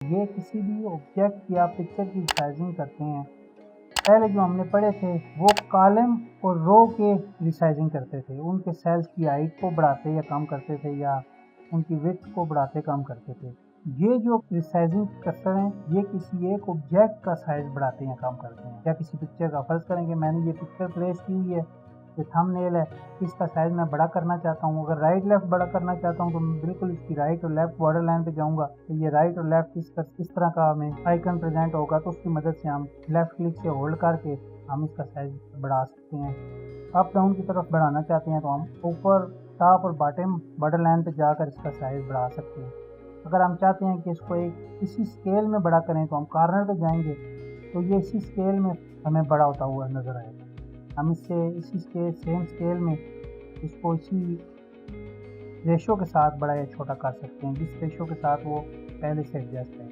ये किसी भी ऑब्जेक्ट या पिक्चर की रिसाइजिंग करते हैं। पहले जो हमने पढ़े थे वो कॉलम और रो के रिसाइजिंग करते थे, उनके सेल्स की हाइट को बढ़ाते या कम करते थे या उनकी विड्थ को बढ़ाते कम करते थे। ये जो रिसाइजिंग कर्सर हैं ये किसी एक ऑब्जेक्ट का साइज बढ़ाते हैं कम करते हैं, या किसी पिक्चर का। फर्ज करेंगे मैंने ये पिक्चर प्लेस की हुई है, ये थंबनेल है, इसका साइज मैं बड़ा करना चाहता हूँ। अगर राइट लेफ्ट बड़ा करना चाहता हूँ तो मैं बिल्कुल इसकी राइट और लेफ्ट बॉर्डर लाइन पे जाऊँगा तो ये राइट और लेफ्ट इस तरह का हमें आइकन प्रेजेंट होगा, तो उसकी मदद से हम लेफ्ट क्लिक से होल्ड करके हम इसका साइज बढ़ा सकते हैं। अप डाउन की तरफ बढ़ाना चाहते हैं तो हम ऊपर टॉप और बॉटम बॉर्डर लाइन पे जाकर इसका साइज बढ़ा सकते हैं। अगर हम चाहते हैं कि इसको एक इसी स्केल में बड़ा करें तो हम कॉर्नर पे जाएंगे तो ये इसी स्केल में हमें बड़ा होता हुआ नज़र आएगा। हम इससे इसी सेम स्केल में इसको इसी रेशो के साथ बड़ा या छोटा कर सकते हैं, जिस रेशो के साथ वो पहले से एडजस्ट है।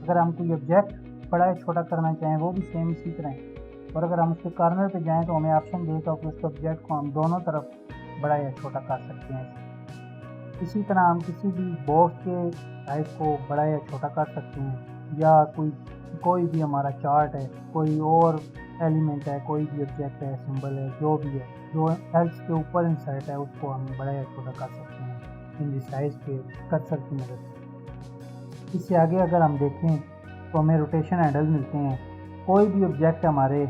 अगर हम कोई ऑब्जेक्ट बड़ा या छोटा करना चाहें वो भी सेम इसी तरह है। और अगर हम उसके कॉर्नर पे जाएं तो हमें ऑप्शन देगा कि उस ऑब्जेक्ट को हम दोनों तरफ बड़ा या छोटा कर सकते हैं। इसी तरह हम किसी भी बॉक्स के साइज को बड़ा या छोटा कर सकते हैं, या कोई भी हमारा चार्ट है, कोई और एलिमेंट है, कोई भी ऑब्जेक्ट है, सिंबल है, जो भी है, जो सेल्स के ऊपर इंसर्ट है उसको हम बड़ा या छोटा कर सकते हैं इन साइज के कर्सर की मदद से। इससे आगे अगर हम देखें तो हमें रोटेशन हैंडल मिलते हैं। कोई भी ऑब्जेक्ट हमारे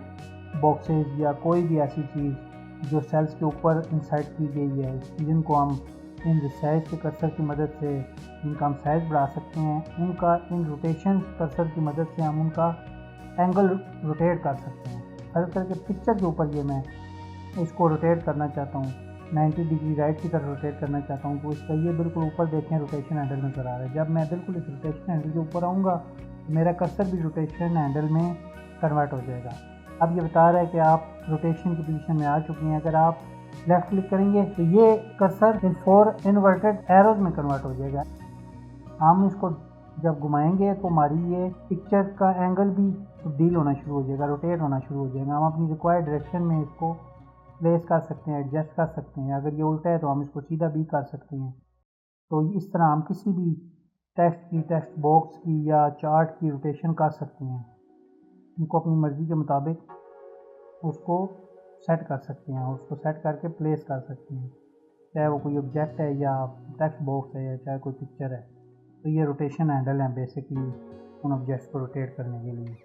बॉक्सेस या कोई भी ऐसी चीज़ जो सेल्स के ऊपर इंसर्ट की गई है, जिनको हम इन रिसाइज के कर्सर की मदद से इनका हम साइज बढ़ा सकते हैं, उनका इन रोटेशन कर्सर की मदद से हम उनका एंगल रोटेट कर सकते हैं। हर तरह के पिक्चर के ऊपर ये मैं इसको रोटेट करना चाहता हूँ, 90 डिग्री राइट की तरफ रोटेट करना चाहता हूँ, तो इसका ये बिल्कुल ऊपर देखें रोटेशन हैंडल नज़र आ रहा है। जब मैं बिल्कुल इस रोटेशन हैंडल के ऊपर आऊँगा तो मेरा कर्सर भी रोटेशन हैंडल में कन्वर्ट हो जाएगा। अब ये बता रहा है कि आप रोटेशन की पोजीशन में आ चुके हैं। अगर आप लेफ्ट क्लिक करेंगे तो ये कर्सर इन 4 इन्वर्टेड एरोज में कन्वर्ट हो जाएगा। हम इसको जब घुमाएंगे तो हमारी ये पिक्चर का एंगल भी तब्दील होना शुरू हो जाएगा, रोटेट होना शुरू हो जाएगा। हम अपनी रिक्वायर्ड डायरेक्शन में इसको प्लेस कर सकते हैं, एडजस्ट कर सकते हैं। अगर ये उल्टा है तो हम इसको सीधा भी कर सकते हैं। तो इस तरह हम किसी भी टेक्स्ट बॉक्स की या चार्ट की रोटेशन कर सकते हैं। उनको अपनी मर्ज़ी के मुताबिक उसको सेट कर सकते हैं, उसको सेट करके प्लेस कर सकते हैं, चाहे वो कोई ऑब्जेक्ट है या टेक्स्ट बॉक्स है या चाहे कोई पिक्चर है। तो ये रोटेशन हैंडल है बेसिकली उन ऑब्जेक्ट्स को रोटेट करने के लिए।